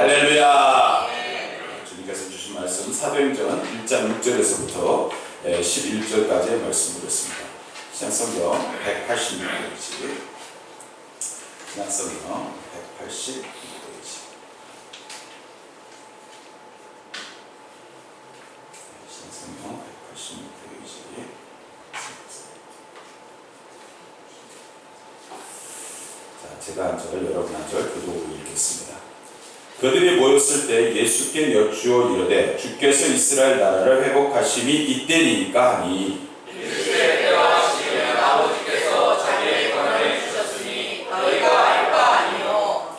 할렐루야. 주님께서 주신 말씀 사도행전 1장 6절에서부터 11절까지의 말씀이었습니다. 신약성경 186페이지. 신약성경 186페이지. 신약성경 186페이지. 자, 제가 한 절, 여러분 한 절 교독으로 읽겠습니다. 그들이 모였을 때 예수께 여쭈어 이르되 주께서 이스라엘 나라를 회복하심이 이때니까 하니 이르시되 때와 시기는 아버지께서 자기의 권한을 주셨으니 너희가 알 바 아니요.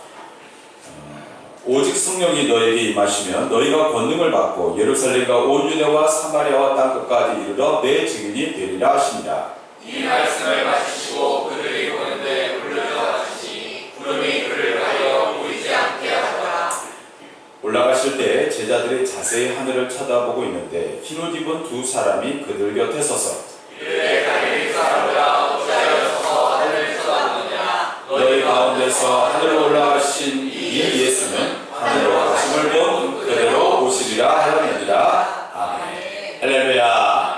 오직 성령이 너에게 임하시면 너희가 권능을 받고 예루살렘과 온 유대와 사마리아와 땅끝까지 이르러 내 증인이 되리라 하시니라. 이 말씀을 마치시고 그들이 보는데 울려가시니 구름이 그를 가려 보이지 않게 하더라. 올라가실 때 제자들이 자세히 하늘을 쳐다보고 있는데 흰옷 입은 두 사람이 그들 곁에 서서 이르되 갈릴리 사람들아 어찌하여 서서 하늘을 쳐다보느냐. 너희 가운데서 하늘로 올라가신 이 예수는 하늘로 가심을 본 그대로 오시리라 하였느니라. 아멘. 할렐루야.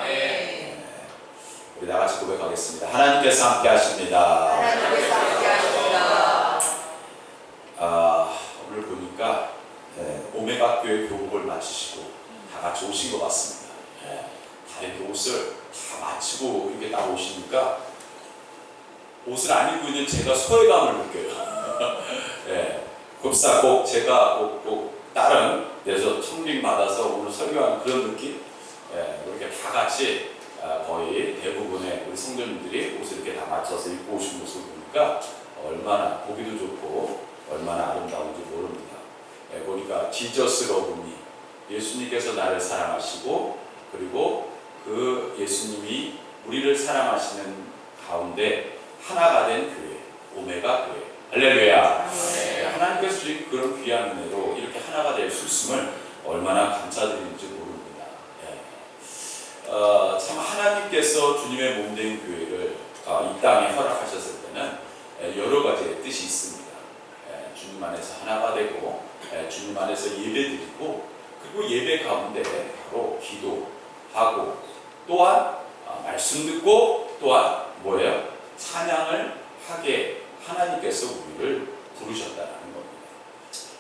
아멘. 우리 다 같이 고백하겠습니다. 하나님께서 함께 하십니다. 하나님께서 함께 하십니다. 오늘 보니까 오메가 교회 교복을 마치시고 다 같이 오신 것 같습니다. 다 이렇게 옷을 다 마치고 이렇게 딱 오시니까 옷을 안 입고 있는 제가 소외감을 느껴요. 급사 꼭 제가 꼭 다른 데서 청빙 받아서 오늘 설교하는 그런 느낌. 이렇게 다 같이 거의 대부분의 우리 성도님들이 옷을 이렇게 다 맞춰서 입고 오신 모습을 보니까 얼마나 보기도 좋고 얼마나 아름다운지 모릅니다. 보니까 지저스 러브미, 예수님께서 나를 사랑하시고 그리고 그 예수님이 우리를 사랑하시는 가운데 하나가 된 교회, 오메가 교회. 할렐루야. 하나님께서 주신 그런 귀한 은혜로 이렇게 하나가 될 수 있음을 얼마나 감사드리는지 모릅니다. 참 하나님께서 주님의 몸된 교회를 이 땅에 허락하셨을 때는 여러 가지의 뜻이 있습니다. 주님 안에서 하나가 되고 주님 안에서 예배드리고 그리고 예배 가운데 바로 기도하고 또한 말씀 듣고 또한 뭐예요? 찬양을 하게 하나님께서 우리를 부르셨다는 겁니다.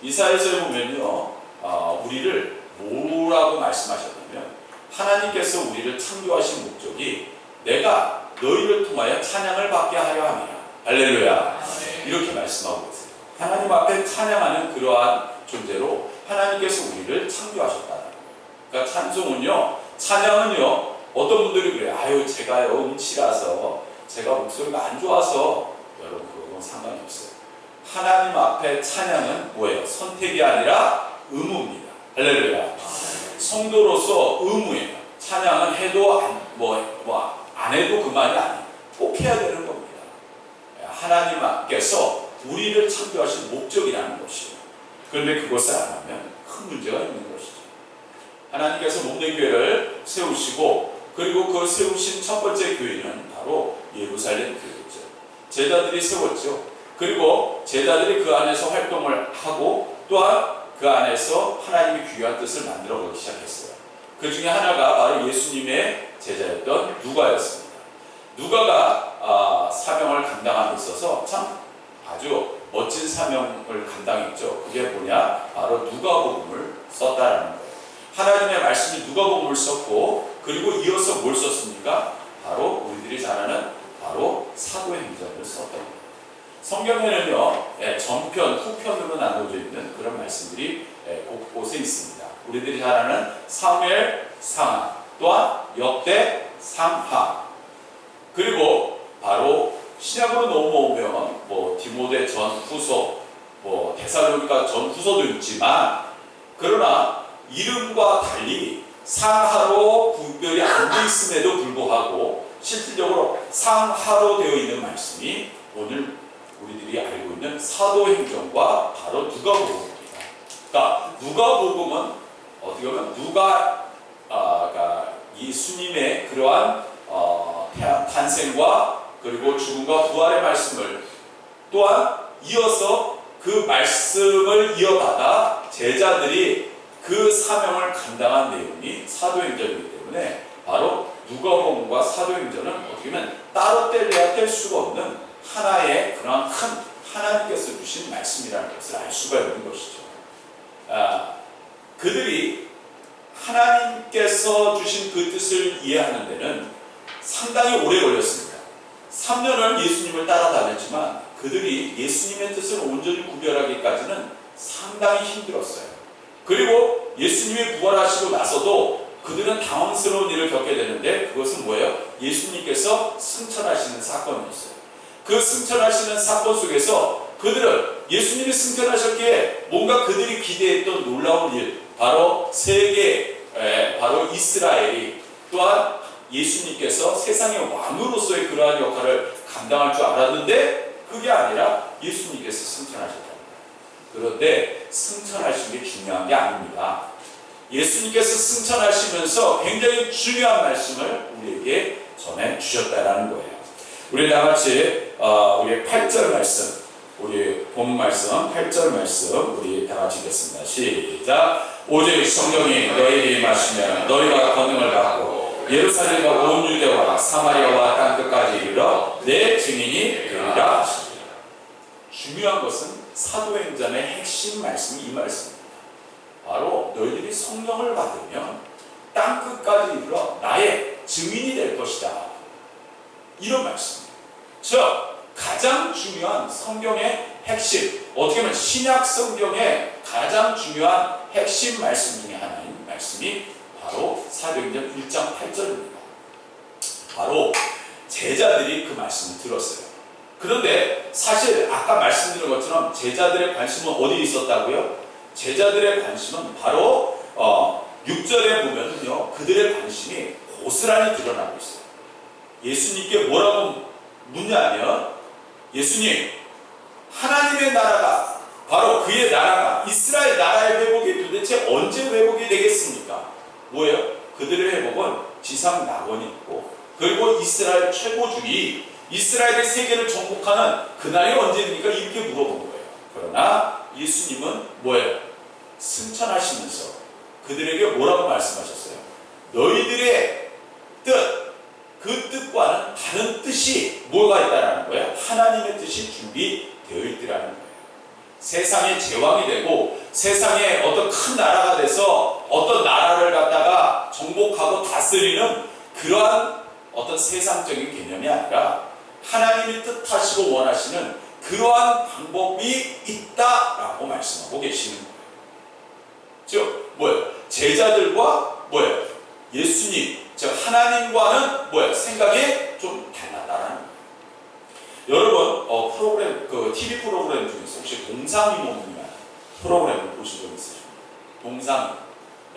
이사야서에 보면요, 우리를 뭐라고 말씀하셨냐면 하나님께서 우리를 창조하신 목적이 내가 너희를 통하여 찬양을 받게 하려 함이라. 할렐루야. 이렇게 말씀하고 있어요. 하나님 앞에 찬양하는 그러한 존재로 하나님께서 우리를 창조하셨다는 거예요. 그러니까 찬송은요, 찬양은요, 어떤 분들이 그래요. 아유, 제가요, 음치라서, 제가 목소리가 안 좋아서, 여러분, 그거는 상관이 없어요. 하나님 앞에 찬양은 뭐예요? 선택이 아니라 의무입니다. 할렐루야. 성도로서 의무예요. 찬양은 해도 안 해도 그만이 아니에요. 꼭 해야 되는 겁니다. 하나님께서 우리를 창조하신 목적이라는 것이에요. 그런데 그것을 안 하면 큰 문제가 있는 것이죠. 하나님께서 몸된 교회를 세우시고 그리고 그 세우신 첫 번째 교회는 바로 예루살렘 교회였죠. 제자들이 세웠죠. 그리고 제자들이 그 안에서 활동을 하고 또한 그 안에서 하나님의 귀한 뜻을 만들어가기 시작했어요. 그 중에 하나가 바로 예수님의 제자였던 누가였습니다. 누가가 사명을 감당함에 있어서 참 아주 멋진 사명을 감당했죠. 그게 뭐냐? 바로 누가복음을 썼다라는 거예요. 하나님의 말씀이 누가복음을 썼고 그리고 이어서 뭘 썼습니까? 바로 우리들이 잘 아는 바로 사도행전을 썼던 거예요. 성경에는요, 전편, 후편으로 나눠져 있는 그런 말씀들이 곳곳에 있습니다. 우리들이 잘 아는 사무엘 상하, 또한 역대 상하, 그리고 바로 신약으로 넘어오면 디모데 전후서, 데살로니가 전후서도 있지만 그러나 이름과 달리 상하로 구별이 안 돼 있음에도 불구하고 실질적으로 상하로 되어 있는 말씀이 오늘 우리들이 알고 있는 사도행전과 바로 누가복음입니다. 그러니까 누가복음은 어떻게 보면 예수님의 그러한 탄생과 그리고 죽음과 부활의 말씀을 또한 이어서 그 말씀을 이어받아 제자들이 그 사명을 감당한 내용이 사도행전이기 때문에 바로 누가복음과 사도행전은 어떻게 보면 따로 뗄래야 뗄 수가 없는 하나의 그런 큰 하나님께서 주신 말씀이라는 것을 알 수가 있는 것이죠. 그들이 하나님께서 주신 그 뜻을 이해하는 데는 상당히 오래 걸렸습니다. 3년을 예수님을 따라다녔지만 그들이 예수님의 뜻을 온전히 구별하기까지는 상당히 힘들었어요. 그리고 예수님이 부활하시고 나서도 그들은 당황스러운 일을 겪게 되는데 그것은 뭐예요? 예수님께서 승천하시는 사건이었어요. 그 승천하시는 사건 속에서 그들은 예수님이 승천하셨기에 뭔가 그들이 기대했던 놀라운 일, 바로 세계, 바로 이스라엘이 또한 예수님께서 세상의 왕으로서의 그러한 역할을 감당할 줄 알았는데 그게 아니라 예수님께서 승천하셨다. 그런데 승천하신 게 중요한 게 아닙니다. 예수님께서 승천하시면서 굉장히 중요한 말씀을 우리에게 전해주셨다라는 거예요. 우리 다같이 우리 8절 말씀, 우리 본 말씀 8절 말씀 우리 다같이 읽겠습니다. 시작. 오직 성령이 너희에게 임하시면 너희가 권능을 받고 예루살렘과 온 유대와 사마리아와 땅끝까지 이르러 내 증인이 되리라 하시니라. 중요한 것은 사도행전의 핵심 말씀이 이 말씀입니다. 바로 너희들이 성령을 받으면 땅끝까지 이르러 나의 증인이 될 것이다. 이런 말씀입니다. 즉 가장 중요한 성경의 핵심, 어떻게 보면 신약 성경의 가장 중요한 핵심 말씀 중에 하나인 말씀이 바로 사도행전 1장 8절입니다. 바로 제자들이 그 말씀을 들었어요. 그런데 사실 아까 말씀드린 것처럼 제자들의 관심은 어디에 있었다고요? 제자들의 관심은 바로 6절에 보면은요, 그들의 관심이 고스란히 드러나고 있어요. 예수님께 뭐라고 묻냐면, 예수님, 하나님의 나라가, 바로 그의 나라가, 이스라엘 나라의 회복이 도대체 언제 회복이 되겠습니까? 뭐예요? 그들의 회복은 지상 낙원이 있고, 그리고 이스라엘 최고주의, 이스라엘의 세계를 정복하는 그날이 언제입니까? 이렇게 물어본 거예요. 그러나 예수님은 뭐예요? 승천하시면서 그들에게 뭐라고 말씀하셨어요? 너희들의 뜻, 그 뜻과는 다른 뜻이 뭐가 있다라는 거예요? 하나님의 뜻이 준비되어 있더라는 거예요. 세상의 제왕이 되고 세상에 어떤 큰 나라가 돼서 어떤 나라를 갖다가 정복하고 다스리는 그러한 어떤 세상적인 개념이 아니라 하나님이 뜻하시고 원하시는 그러한 방법이 있다라고 말씀하고 계시는 거예요. 즉 뭐예요? 제자들과 뭐예요? 예수님, 즉 하나님과는 뭐예요? 생각이 좀 달랐다라는 거예요. 여러분 프로그램, 그 TV 프로그램 중에서 혹시 동상이몽이라는 프로그램을 보신 적 있으십니까? 동상이.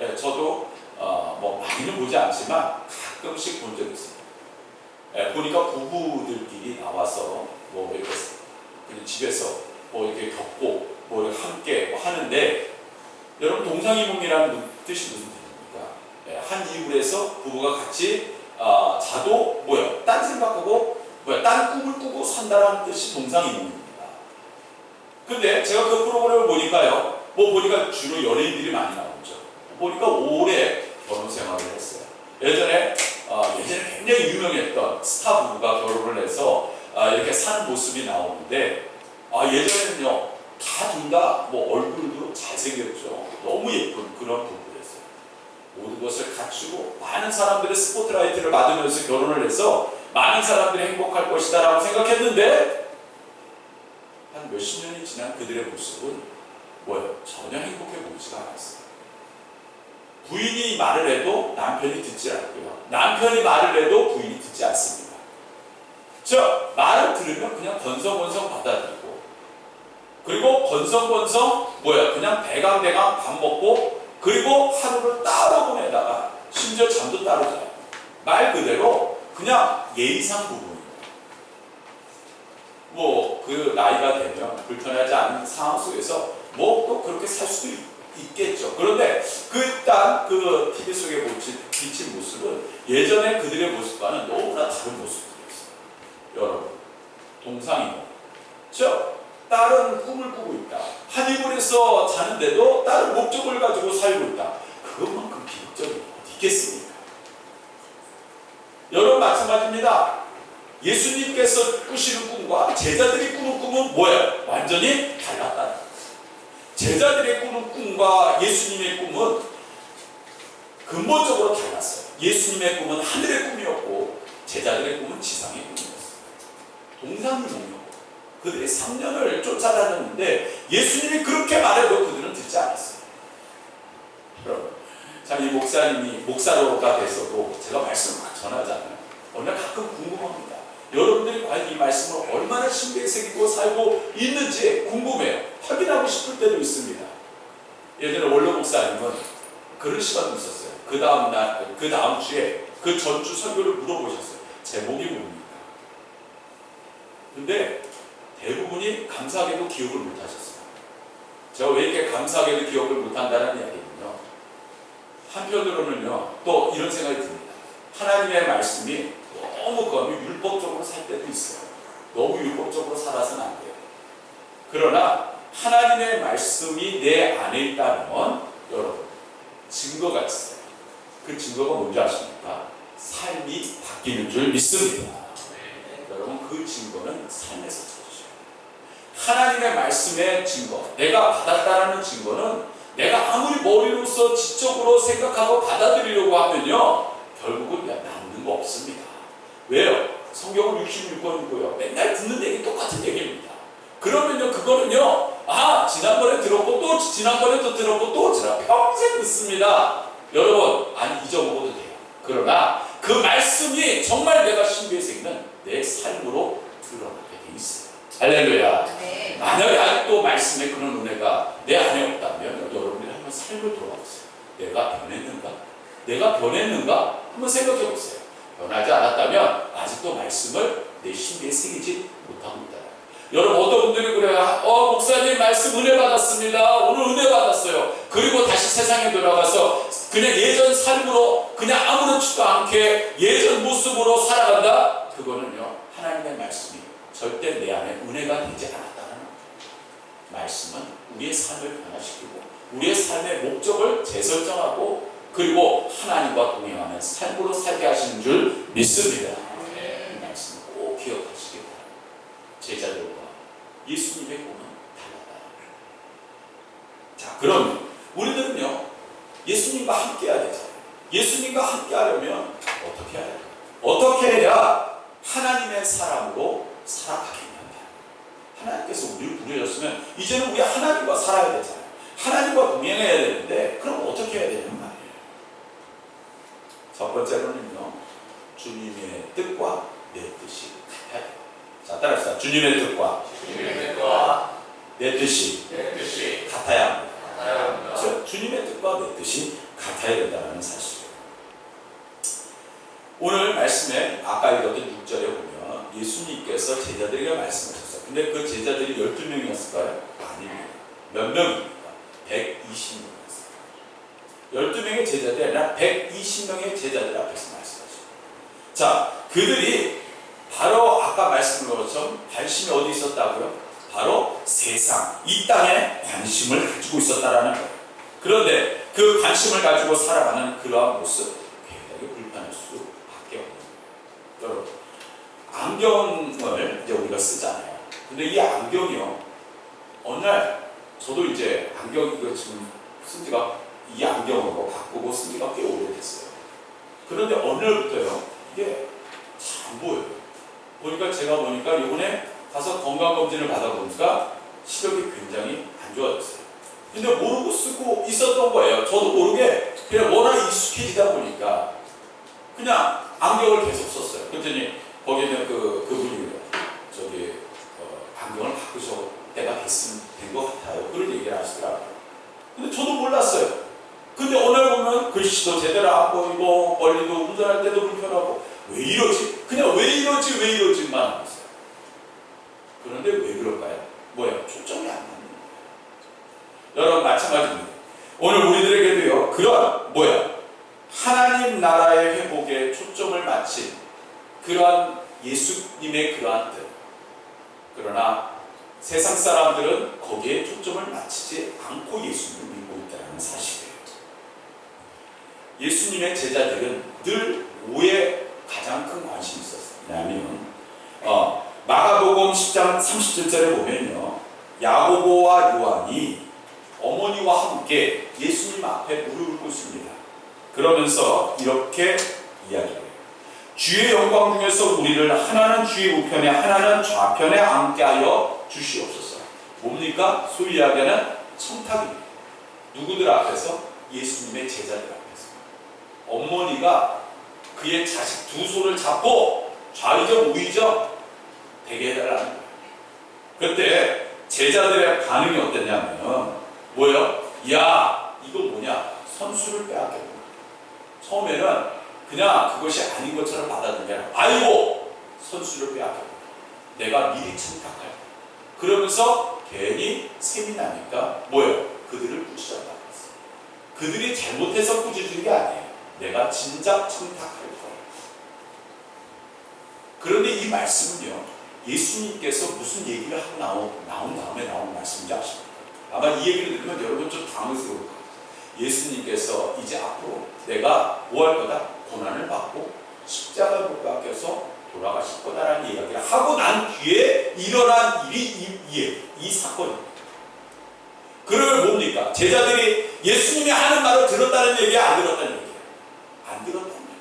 예, 저도 뭐 많이는 보지 않지만 가끔씩 본 적이 있습니다. 예, 보니까 부부들끼리 나와서 뭐 이렇게 그냥 집에서 뭐 이렇게 겪고 뭐 이렇게 함께 뭐 하는데, 여러분 동상이몽이라는 뜻이 무슨 뜻입니까? 예, 한 이불에서 부부가 같이 자도 뭐예요? 딴 생각하고 뭐야? 딴 꿈을 꾸고 산다라는 뜻이 동상이몽입니다. 근데 제가 그 프로그램을 보니까요, 뭐 보니까 주로 연예인들이 많이 나오죠. 보니까 오래 결혼 생활을 했어요. 예전에 굉장히 유명했던 스타 부부가 결혼을 해서 이렇게 사는 모습이 나오는데, 예전에는요 다 둘 다 뭐 얼굴도 잘생겼죠. 너무 예쁜 그런 부부였어요. 모든 것을 갖추고 많은 사람들의 스포트라이트를 받으면서 결혼을 해서 많은 사람들이 행복할 것이다 라고 생각했는데, 한 몇십 년이 지난 그들의 모습은 뭐예요? 전혀 행복해 보이지가 않았어요. 부인이 말을 해도 남편이 듣지 않고요, 남편이 말을 해도 부인이 듣지 않습니다. 말을 들으면 그냥 건성건성 받아들이고, 그리고 건성건성 그냥 대강대강 밥 먹고, 그리고 하루를 따로 보내다가 심지어 잠도 따로 자요. 말 그대로 그냥 예의상 부부입니다. 그 나이가 되면 불편하지 않은 상황 속에서 또 그렇게 살 수도 있겠죠. 그런데 일단 그 TV 속에 비친 모습은 예전에 그들의 모습과는 너무나 다른 모습들이었어요. 여러분, 동상이몽. 딱 다른 꿈을 꾸고 있다. 한 이불에서 자는데도 다른 목적을 가지고 살고 있다. 그것만큼 비극적이 어디 있겠습니까? 여러분 마찬가지입니다. 예수님께서 꾸시는 꿈과 제자들이 꾸는 꿈은 뭐예요? 완전히 달랐다. 제자들의 꾸는 꿈과 예수님의 꿈은 근본적으로 달랐어요. 예수님의 꿈은 하늘의 꿈이었고 제자들의 꿈은 지상의 꿈이었어요. 동상이몽이었고 그들이 3년을 쫓아다녔는데 예수님이 그렇게 말해도 그들은 듣지 않았어요. 여러분, 참 이 목사님이 목사로가 돼서도 제가 말씀을 막 전하잖아요. 어느 날 가끔 궁금합니다. 여러분들이 과연 이 말씀을 얼마나 신비에 새기고 살고 있는지 궁금해요. 확인하고 싶을 때도 있습니다. 예전에 원로 목사님은 그런 시간도 있었어요. 그 다음 주에 그 전주 설교를 물어보셨어요. 제목이 뭡니까? 근데 대부분이 감사하게도 기억을 못하셨어요. 제가 왜 이렇게 감사하게도 기억을 못한다는 이야기는요. 한편으로는요. 또 이런 생각이 듭니다. 하나님의 말씀이 너무 율법적으로 살 때도 있어요. 너무 율법적으로 살아서는 안 돼요. 그러나 하나님의 말씀이 내 안에 있다면 여러분 증거가 있어요. 그 증거가 뭔지 아십니까? 삶이 바뀌는 줄 믿습니다. 여러분 그 증거는 삶에서 찾으셔요. 하나님의 말씀의 증거, 내가 받았다라는 증거는 내가 아무리 머리로서 지적으로 생각하고 받아들이려고 하면요 결국은 남는 거 없습니다. 왜요? 성경은 66권이고요 맨날 듣는 얘기 똑같은 얘기입니다. 그러면요 그거는요 지난번에 들었고 또 지난번에 또 들었고 또 평생 듣습니다. 여러분 안 잊어먹어도 돼요. 그러나 그 말씀이 정말 내가 신비에 새기는 내 삶으로 드러나게 돼 있어요. 할렐루야. 네. 만약에 아직도 말씀에 그런 은혜가 내 안에 없다면 여러분들이 한번 삶을 돌아보세요. 내가 변했는가? 내가 변했는가? 한번 생각해 보세요. 변하지 않았다면 아직도 말씀을 내 신비에 새기지 못하고 있다. 여러분 어떤 분들이 그래요. 목사님 말씀 은혜 받았습니다. 오늘 은혜 받았어요. 그리고 다시 세상에 돌아가서 그냥 예전 삶으로 그냥 아무렇지도 않게 예전 모습으로 살아간다? 그거는요 하나님의 말씀이 절대 내 안에 은혜가 되지 않았다는 겁니다. 말씀은 우리의 삶을 변화시키고 우리의 삶의 목적을 재설정하고 그리고 하나님과 동행하는 삶으로 살게 하시는 줄 믿습니다. 이 말씀 꼭 기억하시기 바랍니다. 제자들과 예수님의 꿈은 달랐다. 자, 그럼 우리들은요 예수님과 함께 해야 되잖아요. 예수님과 함께 하려면 어떻게 해야 돼요? 어떻게 해야 하나님의 사람으로 살아가겠냐? 하나님께서 우리를 부르셨으면 이제는 우리 하나님과 살아야 되잖아요. 하나님과 동행해야 되는데 그럼 어떻게 해야 되냐는 말이에요. 첫 번째로는요 주님의 뜻과 내 뜻이 같아야 돼요. 자, 따라합시다. 주님의 뜻과 내 뜻이 같아야 합니다. 그래서 주님의 뜻과 내 뜻이 같아야 된다는 사실이에요. 오늘 말씀에 아까 읽었던 6절에 보면 예수님께서 제자들에게 말씀하셨어요. 근데 그 제자들이 12명이었을까요? 아닙니다. 몇 명입니까? 120명이었어요. 12명의 제자들이 아니라 120명의 제자들 앞에서 말씀하셨어요. 자, 그들이 바로 아까 말씀드린 것처럼 관심이 어디 있었다고요? 바로 세상, 이 땅에 관심을 가지고 있었다라는 거예요. 그런데 그 관심을 가지고 살아가는 그러한 모습 굉장히 불편할 수밖에 없는 거예요. 여러분, 안경을 이제 우리가 쓰잖아요. 근데 이 안경이요, 어느 날 저도 이제 안경 이거 지금 쓴 지가 이 안경으로 바꾸고 쓴 지가 꽤 오래됐어요. 그런데 어느 날부터요, 이게 잘 안 보여요. 제가 보니까 이번에 가서 건강검진을 받아보니까 시력이 굉장히 안 좋아졌어요. 근데 모르고 쓰고 있었던 거예요. 저도 모르게 그냥 워낙 익숙해지다 보니까 그냥 안경을 계속 썼어요. 그랬더니 거기는 그분이 안경을 바꾸셔 때가 된 것 같아요. 그런 얘기를 하시더라고요. 근데 저도 몰랐어요. 근데 오늘 보면 글씨도 제대로 안 보이고 멀리도 운전할 때도 불편하고 왜 이러지? 그냥 왜 이러지만 하고 있어요. 그런데 왜 그럴까요? 초점이 안 맞는 거예요. 여러분 마찬가지입니다. 오늘 우리들에게도요 그런 하나님 나라의 회복에 초점을 맞춘 그러한 예수님의 그러한 뜻. 그러나 세상 사람들은 거기에 초점을 맞추지 않고 예수님을 믿고 있다는 사실이에요. 예수님의 제자들은 늘 뭐에 가장 큰 관심이 있었어요. 왜냐하면 마가복음 10장 37절에 보면요, 야고보와 요한이 어머니와 함께 예수님 앞에 무릎을 꿇습니다. 그러면서 이렇게 이야기해요. 주의 영광 중에서 우리를 하나는 주의 우편에 하나는 좌편에 앉게 하여 주시옵소서. 뭡니까? 소위 이야기하는 청탁입니다. 누구들 앞에서? 예수님의 제자들 앞에서. 어머니가 그의 자식 두 손을 잡고 좌의적 우의적 되게 해달라는 거예요. 그때 제자들의 반응이 어땠냐면 뭐예요? 야, 이거 뭐냐? 선수를 빼앗겼구나. 처음에는 그냥 그것이 아닌 것처럼 받아들인 게 아니라 아이고, 선수를 빼앗겼구나. 내가 미리 청탁할 때. 그러면서 괜히 셈이 나니까 뭐예요? 그들을 꾸짖었다고 했어요. 그들이 잘못해서 꾸짖은 게 아니에요. 내가 진작 청탁할 거예요. 그런데 이 말씀은요, 예수님께서 무슨 얘기를 하고 나온 다음에 나온 말씀인지 아십니까? 아마 이 얘기를 들으면 여러분 좀 당황스러울 거예요. 예수님께서 이제 앞으로 내가 뭐 할 거다? 고난을 받고 십자가에 못 박혀서 돌아가실 거다라는 이야기를 하고 난 뒤에 일어난 일이 이 사건입니다. 그러면 뭡니까? 제자들이 예수님이 하는 말을 들었다는 얘기야, 안 들었다는 얘기야? 안 들었다는 얘기야.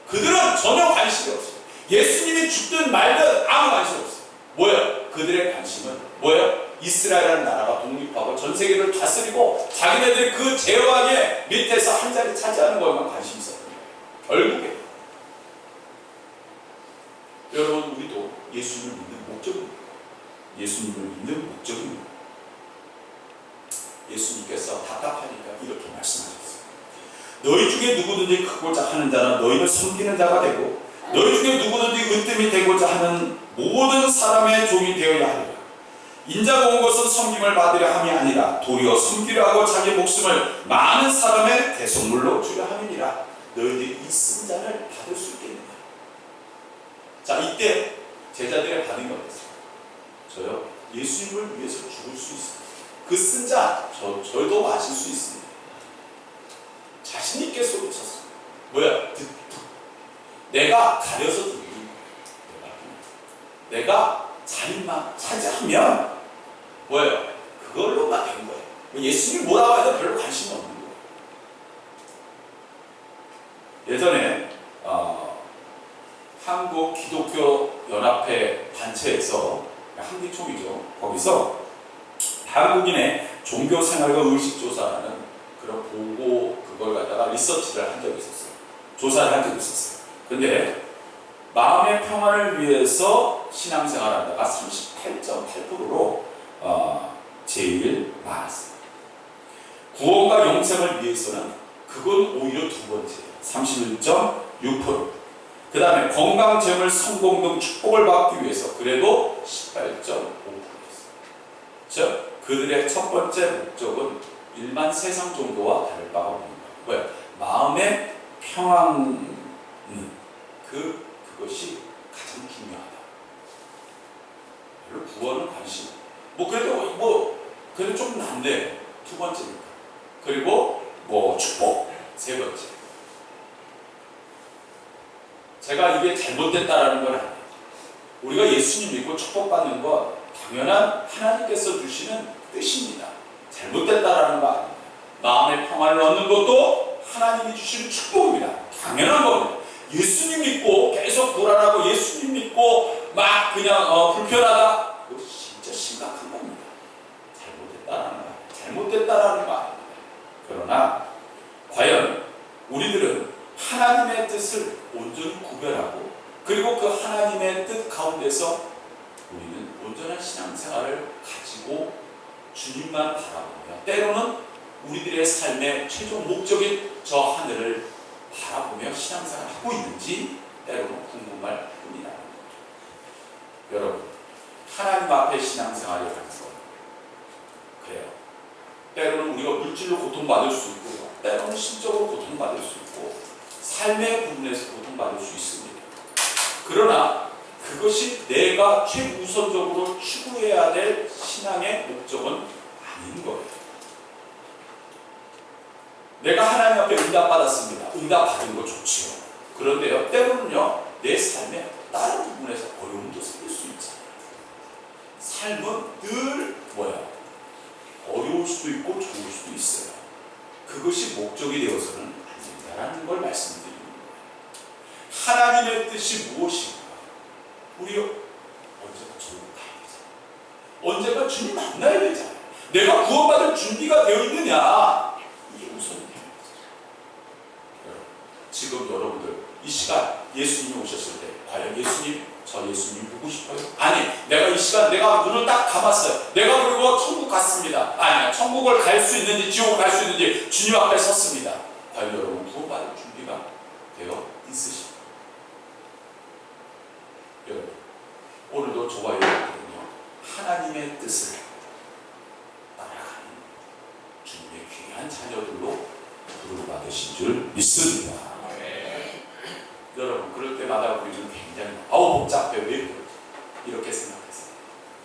그들은 전혀 관심이 없어요. 예수님이 죽든 말든 아무 관심 없어요. 뭐예요? 그들의 관심은 뭐예요? 이스라엘이라는 나라가 독립하고 전 세계를 다스리고 자기네들이 그 제왕의 밑에서 한 자리 차지하는 것에만 관심이 있었던 거예요. 결국에 여러분, 우리도 예수님을 믿는 목적입니다. 예수님을 믿는 목적입니다. 예수님께서 답답하니까 이렇게 말씀하셨어요. 너희 중에 누구든지 크고자 하는 자는 너희를 섬기는 자가 되고 너희 중에 누구든지 으뜸이 되고자 하는 모든 사람의 종이 되어야 하리라. 인자가 온 것은 섬김을 받으려 함이 아니라 도리어 섬기려 하고 자기 목숨을 많은 사람의 대속물로 주려 함이니라. 너희들이 이 쓴 잔을 받을 수 있겠느냐. 자, 이때 제자들의 반응이 어땠어요? 저요? 예수님을 위해서 죽을 수 있습니다. 그 쓴 잔 저도 마실 수 있습니다. 자신 있게 소리쳤어요. 뭐야? 내가 가려서 듣는 거예요. 내가 자리만 차지하면 뭐예요? 그걸로만 된 거예요. 예수님이 뭐라고 해도 별로 관심이 없는 거예요. 예전에 한국 기독교 연합회 단체에서 한기총이죠. 거기서 한국인의 종교 생활과 의식 조사라는 그런 보고 그걸 갖다가 리서치를 한 적이 있었어요. 조사를 한 적이 있었어요. 근데 마음의 평안을 위해서 신앙생활한다가 38.8%로 제일 많았어요. 구원과 영생을 위해서는 그건 오히려 두 번째예요. 31.6%. 그 다음에 건강, 재물, 성공 등 축복을 받기 위해서 그래도 18.5%였어요. 즉 그들의 첫 번째 목적은 일반 세상 정도와 다를 바가 없는 거예요. 왜? 마음의 평안은 그것이 가장 중요하다. 별로 구원은 관심. 그래도 좀 난데 두 번째니까. 그리고 축복 세 번째. 제가 이게 잘못됐다라는 건 아니에요. 우리가 예수님 믿고 축복받는 건 당연한 하나님께서 주시는 뜻입니다. 잘못됐다라는 거 아닙니다. 마음의 평안을 얻는 것도 하나님이 주시는 축복입니다. 당연한 겁니다. 예수님 믿고 계속 불안하고 예수님 믿고 막 그냥 불편하다. 그거 진짜 심각한 겁니다. 잘못됐다라는 거 아닙니다. 그러나 과연 우리들은 하나님의 뜻을 온전히 구별하고 그리고 그 하나님의 뜻 가운데서 우리는 온전한 신앙생활을 가지고 주님만 바라보며 때로는 우리들의 삶의 최종 목적인 저 하늘을 바라보며 신앙생활을 하고 있는지 때로는 궁금할 뿐이라는 거죠. 여러분, 하나님 앞에 신앙생활이라는 건 그래요. 때로는 우리가 물질로 고통받을 수 있고 때로는 심적으로 고통받을 수 있고 삶의 부분에서 고통받을 수 있습니다. 그러나 그것이 내가 최우선적으로 추구해야 될 신앙의 목적은 아닌 거예요. 내가 하나님 앞에 응답받았습니다. 응답받은 거 좋지요. 그런데요, 때로는요, 내 삶에 다른 부분에서 어려움도 생길 수 있잖아요. 삶은 늘 어려울 수도 있고 좋을 수도 있어요. 그것이 목적이 되어서는 안 된다는 걸 말씀드립니다. 하나님의 뜻이 무엇인가? 우리 언제가 천국 가야 되잖아요. 언제가 주님 만나야 되잖아요. 내가 구원받을 준비가 되어 있느냐? 이게 우선이 되는 거죠. 지금 여러분들 이 시간 예수님이 오셨을 때 과연 저 예수님 보고 싶어요? 아니, 내가 이 시간 내가 눈을 딱 감았어요. 내가 그리고 천국 갔습니다. 아니, 천국을 갈 수 있는지 지옥을 갈 수 있는지 주님 앞에 섰습니다. 과연 여러분 구원받을 준비가 되어 있으십니까? 여러분, 오늘도 저와 여러분은요, 하나님의 뜻을 따라가는 주님의 귀한 자녀들로 부름받으신 줄 믿습니다. 여러분, 그럴 때마다 우리는 굉장히 복잡해, 왜 그러지? 이렇게 생각했어요.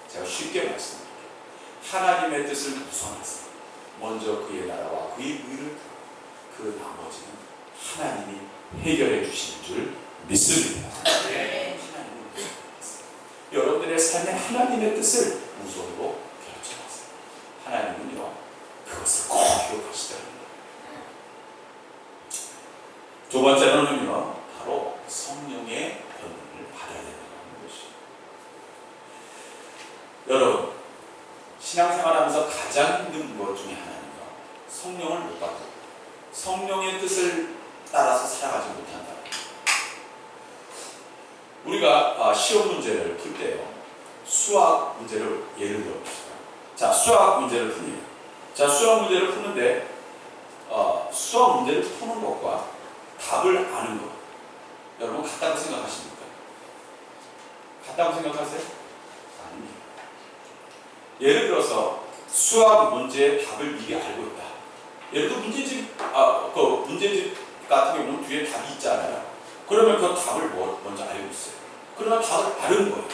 제가 쉽게 말씀드릴게요. 하나님의 뜻을 우선하세요. 먼저 그의 나라와 그의 의를, 그 나머지는 하나님이 해결해 주시는 줄 믿습니다. 여러분들의 삶에 하나님의 뜻을 우선으로 결정하세요. 하나님은요, 그것을 꼭 기억하시더라고요. 두 번째로는요, 바로 성령의 권능을 받아야 된다는 것이에요. 여러분, 신앙생활하면서 가장 힘든 것 중에 하나는요, 성령을 못 받고 성령의 뜻을 따라서 살아가지 못한다. 우리가 시험 문제를 풀 때요, 수학 문제를 예를 들어 봅시다. 자, 수학 문제를 풉니다. 자, 수학 문제를 푸는데 수학 문제를 푸는 것과 답을 아는 것, 여러분 같다고 생각하십니까? 같다고 생각하세요? 아닙니다. 예를 들어서 수학 문제의 답을 미리 알고 있다. 예를 들어 문제집 같은 경우는 뒤에 답이 있잖아요. 그러면 그 답을 먼저 알고 있어요. 그러면 답을 아는 거예요.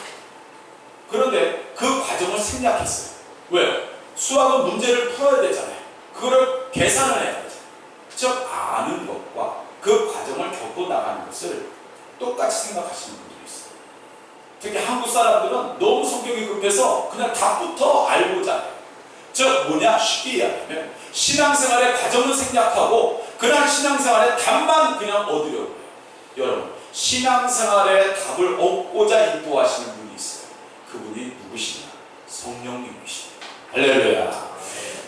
그런데 그 과정을 생략했어요. 왜요? 수학은 문제를 풀어야 되잖아요. 그걸 계산을 해야 되잖아요. 즉 아는 것과 그 과정을 겪고 나가는 것을 똑같이 생각하시는 분들이 있어요. 특히 한국 사람들은 너무 성격이 급해서 그냥 답부터 알고자 해요. 즉 뭐냐? 쉽게 이야기하면 신앙생활의 과정을 생략하고 그냥 신앙생활의 답만 그냥 얻으려고 해요. 여러분, 신앙생활의 답을 얻고자 인도하시는 분이 있어요. 그분이 누구시냐? 성령님이십니다. 할렐루야.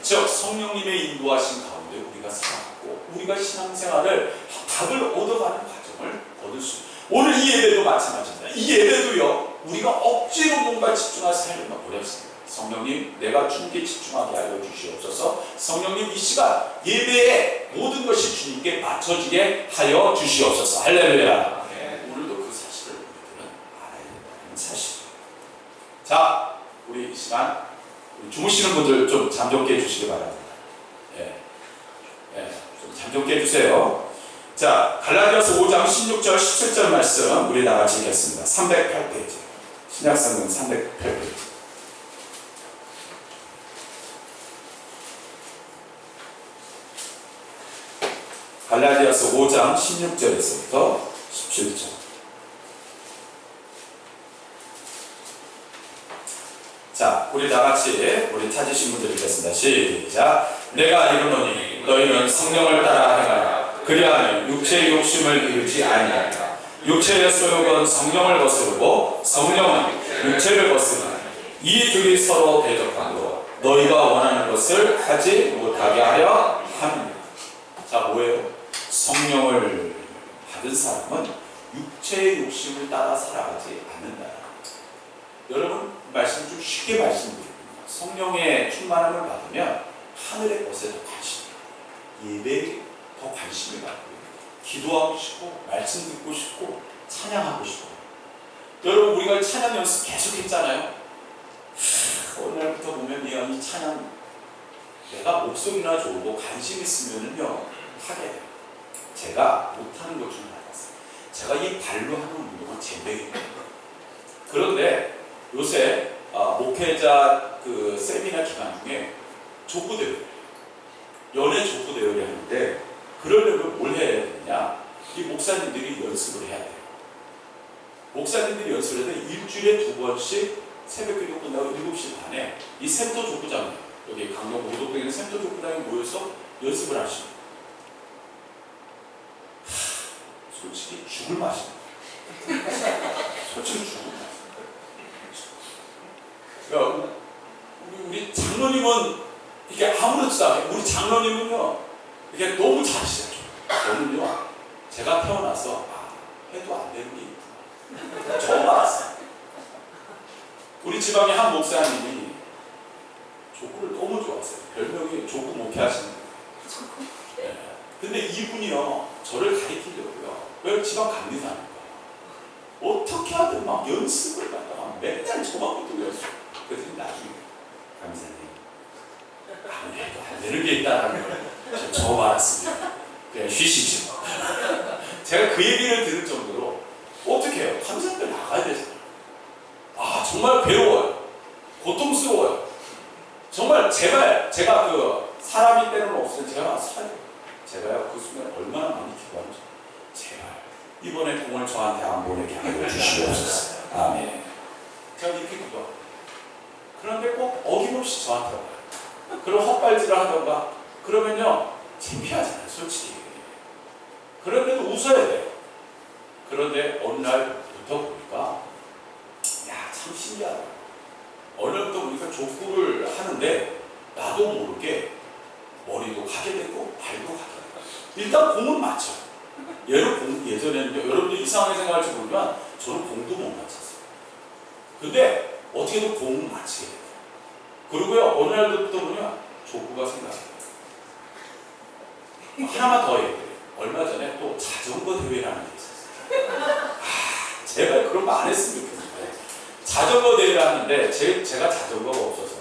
즉 성령님의 인도하신 가운데 우리가 살아가고 우리가 신앙생활을 답을 얻어가는 과정을 얻을 수 있어요. 오늘 이 예배도 마찬가지입니다. 이 예배도요, 우리가 억지로 뭔가 집중해서 살려면 어렵습니다. 성령님, 내가 주님께 집중하게 하여 주시옵소서. 성령님, 이 시간 예배의 모든 것이 주님께 맞춰지게 하여 주시옵소서. 할렐루야. 오늘도 그 사실을 우리들은 알아야 된다는 사실입니다. 자, 우리 이 시간 주무시는 분들 좀 잠 좀 깨주시기 바랍니다. 좀 잠 좀 깨주세요. 자, 갈라디아서 5장 16절 17절 말씀 우리 다 같이 읽겠습니다. 308페이지 신약성경 308페이지. 갈라디아서 5장 16절에서부터 17절. 자, 우리 다같이 우리 찾으신 분들 읽겠습니다. 시작. 내가 이르노니 너희는 성령을 따라 행하라. 그리하면 육체의 욕심을 이루지 아니하리라. 육체의 소욕은 성령을 거스르고 성령은 육체를 거스르니 이 둘이 서로 대적하므로 너희가 원하는 것을 하지 못하게 하려 함이니라. 자, 뭐예요? 성령을 받은 사람은 육체의 욕심을 따라 살아가지 않는다. 여러분, 말씀 좀 쉽게 말씀드립니다. 성령의 충만함을 받으면 하늘의 것에 더 관심이 가요. 예배에 더 관심이 가고요. 기도하고 싶고, 말씀 듣고 싶고, 찬양하고 싶고. 여러분, 우리가 찬양 연습 계속 했잖아요. 오늘부터 보면 이 찬양 내가 목소리나 좋고 관심 있으면은요 하게 돼요. 제가 못하는 것 중에 하나가 있어요. 제가 이 발로 하는 운동은 제배입니다. 그런데 요새 목회자 그 세미나 기간 중에 족구 대회, 연애 족구 대회를 하는데 그러려면 뭘 해야 되느냐? 이 목사님들이 연습을 해야 돼요. 목사님들이 연습을 해야 돼. 일주일에 2번씩 새벽기도 끝나고 7시 반에 이 샘터 족구장, 여기 강릉 모독동에 있는 샘터 족구장에 모여서 연습을 하시고, 솔직히 죽을 맛입니다. 솔직히 죽을 맛. 그러니까 우리 장로님은 이게 아무렇지도 않아요. 우리 장로님은요, 이게 너무 잘하시죠. 저는요, 제가 태어나서 해도 안 되는 게 있구나. 처음 알았어요. 우리 지방의 한 목사님이 족구를 너무 좋아하세요. 별명이 족구 목회하시는 거예요. 네. 근데 이분이요, 저를 가르치려고요. 왜 지방 감리사니까 어떻게 하든 막 연습을 갖다가 맨날 저만 붙고 연습. 그랬더니 나중에 감사님 아무래도 안 되는 게 있다는 걸 처음 알았습니다. 그냥 쉬시죠. 제가 그 얘기를 들을 정도로 어떻게 해요? 감사님들 나가야 되잖아요. 정말 괴로워요. 고통스러워요. 정말 제발 제가 그 사람이 때는 없으면 제가 살아요. 제가요 그 순간 얼마나 많이 기도하는지 제발 이번에 공을 저한테 안 보내게 하여 주시옵소서. 아멘. 제가 이렇게 기도하고 그런데 꼭 어김없이 저한테 와요. 그럼 헛발질을 하던가 그러면요 창피하잖아요 솔직히. 그런데도 웃어야 돼요. 그런데 어느 날부터 보니까 참 신기하다. 어느 날부터 보니까 족구를 하는데 나도 모르게 머리도 가게 되고 발도 가게 되고 일단 공은 맞춰요. 예전에는 여러분들 이상하게 생각할지 모르지만 저는 공도 못 맞췄어요. 근데 어떻게든 공을 맞히게 돼요. 그리고요 어느 날부터 보면 족구가 생각해요. 하나만 더 얘기해요. 얼마 전에 또 자전거 대회라는 게 있었어요. 제발 그런 거 안 했으면 좋겠는데 자전거 대회를 하는데 제가 자전거가 없어서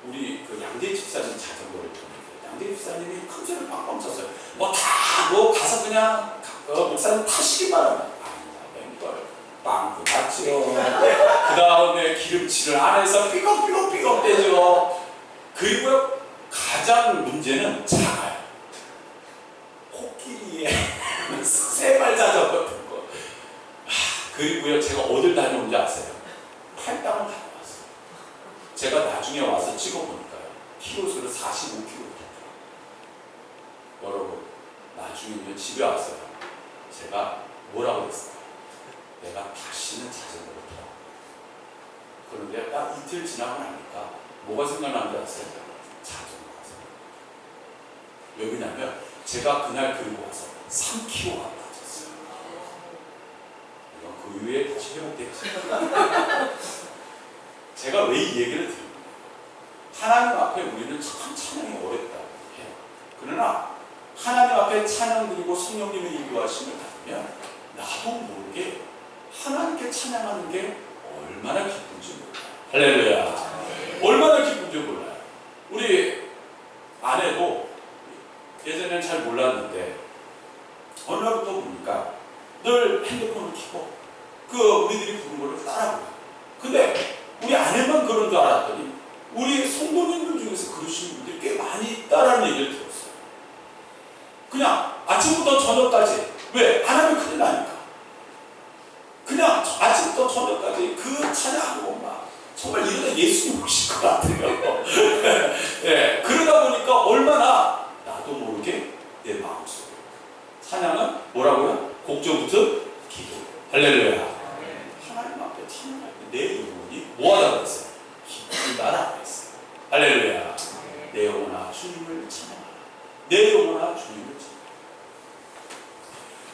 우리 그 양재 집사님 자전거를 탔는데 양재 집사님이 큰 소리를 빵빵 쳤어요. 뭐 가서 그냥 목사님 타시기만 하면 맹걸 빵도 맞지요. 그 다음에 기름칠을 안 해서 삐걱삐걱 대죠. 그리고 가장 문제는 작아요. 코끼리에 세발 자전거 탄 거. 그리고요 제가 어딜 다녀온지 아세요? 팔당을 다녀왔어요. 제가 나중에 와서 찍어보니까요 키로수를 45kg 여러분 나중에 집에 왔어요. 제가 뭐라고 그랬어요? 내가 다시는 자전거를 타라. 그런데 딱 이틀 지나고 나니까 뭐가 생각나는지 아세요? 자전거가 생각나요. 왜 그러냐면 제가 그날 들고 와서 3kg가 빠졌어요. 그 이후에 다시 회복되었어요. 제가 왜 이 얘기를 드립니까? 하나님 앞에 우리는 참 찬양이 어렵다고 해요. 그러나 하나님 앞에 찬양 드리고 성령님의 인도하심을 받으면 나도 모르게 하나님께 찬양하는 게 얼마나 기쁜지 몰라요. 할렐루야. 얼마나 기쁜지 몰라요. 우리 아내도 예전에는 잘 몰랐는데 어느 날부터 보니까 늘 핸드폰을 켜고 우리들이 부른 거를 따라해요. 근데 우리 아내만 그런 줄 알았더니 우리 성도님들 중에서 그러시는 분들이 꽤 많이 있다라는 얘기를 들었어요. 그냥 아침부터 저녁까지. 왜? 안 하면 큰일 나니까. 그냥 아침부터 저녁까지 그 찬양하고 막 정말 이러다 예수님 오실 것 같아요. 네, 그러다 보니까 얼마나 나도 모르게 내 마음속에 찬양은 뭐라고요? 곡조부터 기도. 할렐루야. 하나님 앞에 찬양할 때 내 영혼이 뭐하다 그랬어요? 기쁘다라 그랬어요. 할렐루야. 내 영혼아 주님을 찬양하라. 내 영혼아 주님을 찬양하라.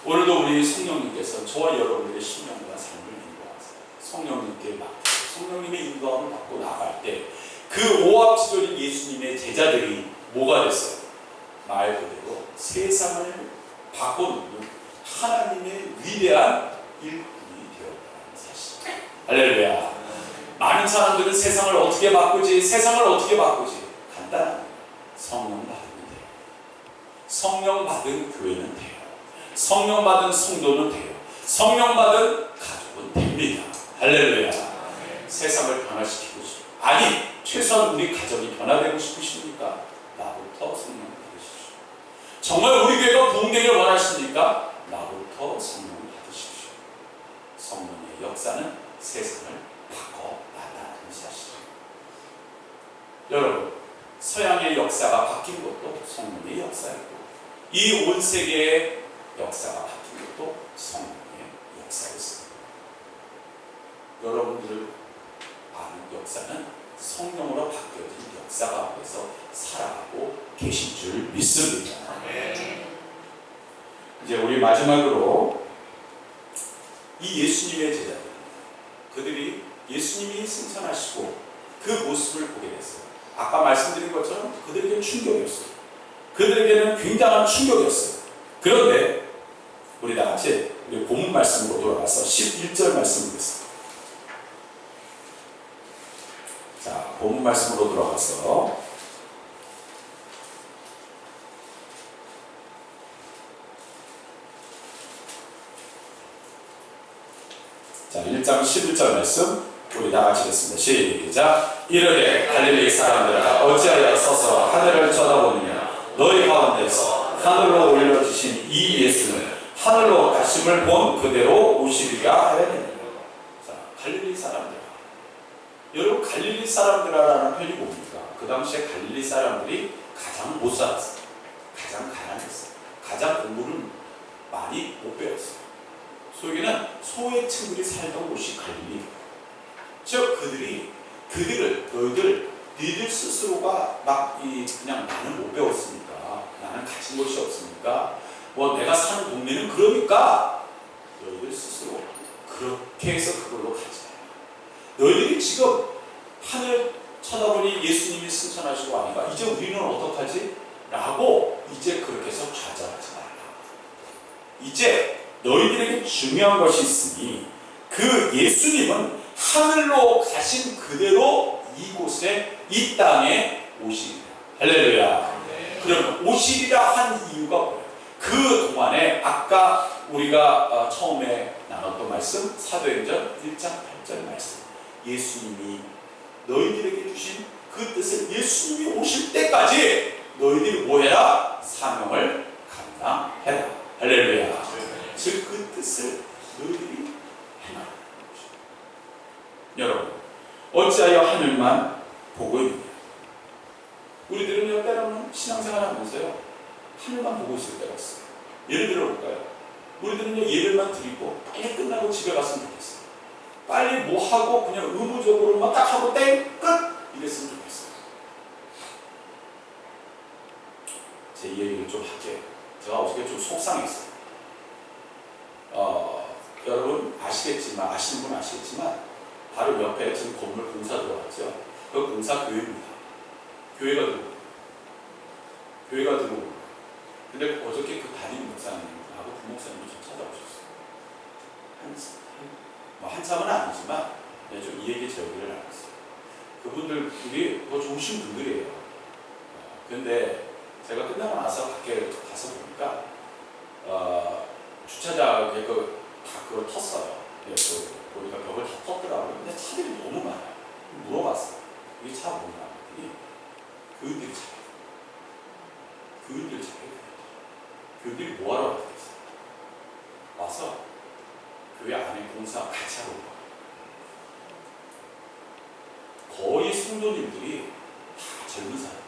오늘도 우리 성령님께서 저와 여러분들의 신령과 삶을 인도하세요. 성령님께 맡기고 성령님의 인도함을 받고 나갈 때 그 오합지졸인 예수님의 제자들이 뭐가 됐어요? 말 그대로 세상을 바꿔놓는 하나님의 위대한 일꾼이 되었다는 사실. 할렐루야. 많은 사람들은 세상을 어떻게 바꾸지? 세상을 어떻게 바꾸지? 간단합니다. 성령 받으면 돼요. 성령 받은 교회는 돼요. 성령 받은 성도는 돼요. 성령 받은 가족은 됩니다. 할렐루야. 세상을 변화시키고 싶어. 아니, 최소한 우리 가정이 변화되고 싶으십니까? 나부터 성령 받으십시오. 정말 우리 교회가 부흥되기를 원하십니까? 나부터 성령 받으십시오. 성령의 역사는 세상을 바꿔 나타나는 사실입니다. 여러분, 서양의 역사가 바뀐 것도 성령의 역사였고, 이 온 세계의 역사가 바뀐 것도 성령의 역사였습니다. 여러분들을 아는 역사는 성령으로 바뀌어진 역사 가운데서 살아가고 계신 줄 믿습니다. 이제 우리 마지막으로 이 예수님의 제자들, 그들이 예수님이 승천하시고 그 모습을 보게 됐어요. 아까 말씀드린 것처럼 그들에게는 충격이었어요. 그들에게는 굉장한 충격이었어요. 그런데 우리 다 같이 우리 본문 말씀으로 돌아가서 11절 말씀 보겠습니다. 자, 본문 말씀으로 돌아가서 자, 1장 11절 말씀 우리 다 같이 읽겠습니다. 시작. 이르되 갈릴리 사람들아 어찌하여 서서 하늘을 쳐다보느냐. 너희 가운데서 하늘로 올려주신 이 예수는 하늘로 가심을 본 그대로 오시리라 하였느니라. 자, 갈릴리 사람들아. 여러분, 갈릴리 사람들아라는 표현이 뭡니까? 그 당시에 갈릴리 사람들이 가장 못 살았어요. 가장 가난했어요. 가장 공부를 많이 못 배웠어요. 소위는 소외층들이 살던 곳이 갈릴리. 즉 그들을 너희들 스스로가 그냥 나는 못 배웠으니까, 나는 가진 것이 없으니까, 뭐 내가 사는 동네는 그러니까 너희들 스스로 그렇게 해서 그걸로 가지 마라. 너희들이 지금 하늘 쳐다보니 예수님이 승천하시고 하니까 이제 우리는 어떡하지? 라고 이제 그렇게 해서 좌절하지 말라. 이제 너희들에게 중요한 것이 있으니 그 예수님은 하늘로 가신 그대로 이곳에 이 땅에 오시리라. 할렐루야. 그러면 오시리라 한 이유가 뭐예요? 그 동안에 아까 우리가 처음에 나눴던 말씀, 사도행전 1장 8절 말씀, 예수님이 너희들에게 주신 그 뜻을, 예수님이 오실 때까지 너희들이 뭐해라? 사명을 감당해라. 할렐루야. 즉 그 뜻을 너희들이 행하라. 여러분, 어찌하여 하늘만 보고 있느냐? 우리들은 때로는 신앙생활 하면서요, 하늘만 보고 있을 때가 있어요. 예를 들어 볼까요? 우리들은 예배만 드리고 빨리 끝나고 집에 갔으면 좋겠어요. 빨리 뭐 하고 그냥 의무적으로만 딱 하고 땡! 끝! 이랬으면 좋겠어요. 제 얘기를 좀 할게요. 제가 어저께 좀 속상했어요. 여러분 아시는 분 아시겠지만 바로 옆에 지금 건물 공사 들어갔죠. 그 공사 교회입니다. 교회가 들어오고. 근데 어저께 그 담임 목사님하고 부목사님이 좀 찾아오셨어요. 한참은 아니지만 좀 이 얘기 저 얘기를 나눴어요. 그분들이 더 좋으신 분들이에요. 근데 제가 끝나고 나서 밖에 가서 보니까 주차장에 그걸 텄어요. 보니까 벽을 다 텄더라고요. 근데 차들이 너무 많아요. 물어봤어요. 이게 차 뭐냐? 그들이 차요. 그들이 뭐하러 왔겠어요? 와서 교회 안에 공사 같이 하고 있어요. 거의 성도님들이 다 젊은 사람들.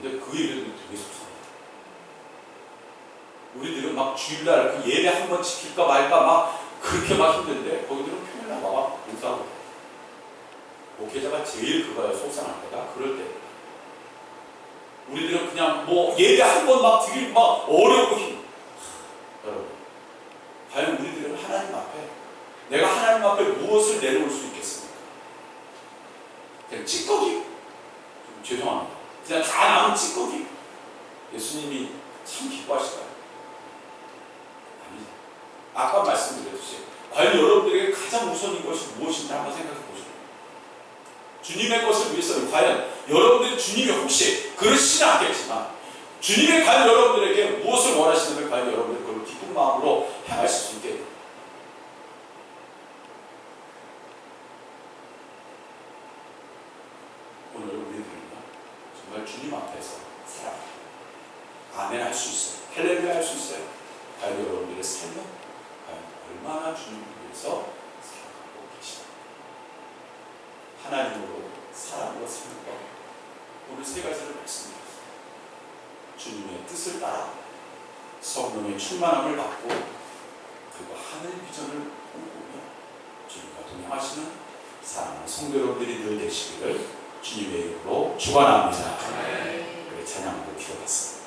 근데 그 얘기를 되게 속상해요. 우리들은 막 주일날 그 예배 한 번 지킬까 말까 막 그렇게 막 힘든데 거기들은 평일날 와봐 공사하고. 목회자가 제일 그거야, 속상할 때가 그럴 때. 우리들은 그냥 뭐 예배 한 번 막 드리고 막 어렵고 여러분, 과연 우리들은 하나님 앞에, 내가 하나님 앞에 무엇을 내놓을 수 있겠습니까? 그냥 찌꺼기? 좀 죄송합니다. 그냥 다 남은 찌꺼기? 예수님이 참 기뻐하실까요? 아니죠. 아까 말씀드렸듯이 과연 여러분들에게 가장 우선인 것이 무엇인지 한번 생각해 보시죠. 주님의 것을 위해서는 과연 여러분들이 주님이 혹시 그러시지는 않겠지만 주님이 과연 여러분들에게 무엇을 원하시는지 과연 여러분들이 그걸 기쁜 마음으로 행하실 수 있게 아멘 할 수 있어요. 할렐루야 할 수 있어요. 과연 여러분들의 삶은 과연 얼마나 주님을 위해서 살아가고 계시다. 하나님으로 사랑으로 사는 것. 오늘 세 가지를 말씀드렸습니다. 주님의 뜻을 따라 성령의 충만함을 받고 그리고 하늘 비전을 꿈꾸며 주님과 동행하시는 사랑하는 성도 여러분들이 늘 되시기를 주님의 이름으로 축원합니다. 우리 찬양으로 기도하겠습니다.